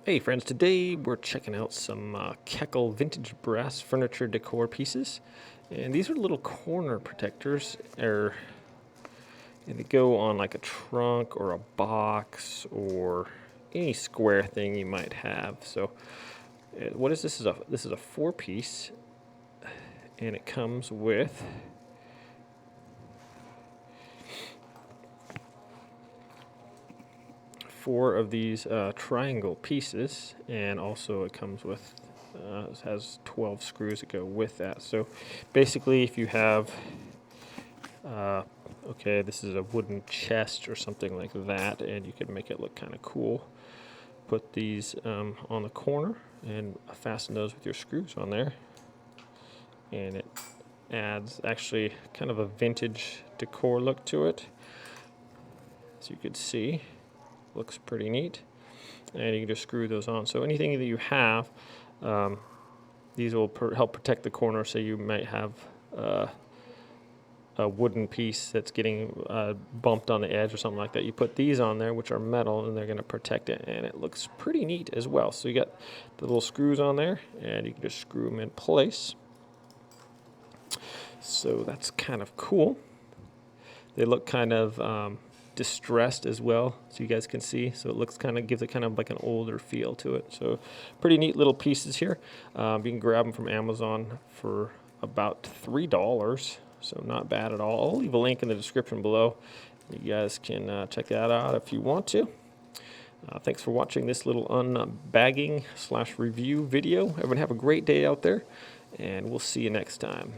Hey friends, today we're checking out some Keckle vintage brass furniture decor pieces, and these are little corner protectors, and they go on like a trunk or a box or any square thing you might have. So what is this? This is a 4-piece, and it comes with four of these triangle pieces, and also it comes with it has 12 screws that go with that. So basically, if you have okay, this is a wooden chest or something like that, and you could make it look kind of cool. Put these on the corner and fasten those with your screws on there, and it adds actually kind of a vintage decor look to it, as you could see. Looks pretty neat, and you can just screw those on. So anything that you have, these will help protect the corner. So you might have a wooden piece that's getting bumped on the edge or something like that. You put these on there, which are metal, and they're going to protect it, and it looks pretty neat as well. So you got the little screws on there, and you can just screw them in place. So that's kind of cool. They look kind of distressed as well, so you guys can see. So it looks gives it kind of like an older feel to it. So pretty neat little pieces here. You can grab them from Amazon for about $3. So not bad at all. I'll leave a link in the description below. You guys can check that out if you want to. Thanks for watching this little unbagging / review video. Everyone have a great day out there, and we'll see you next time.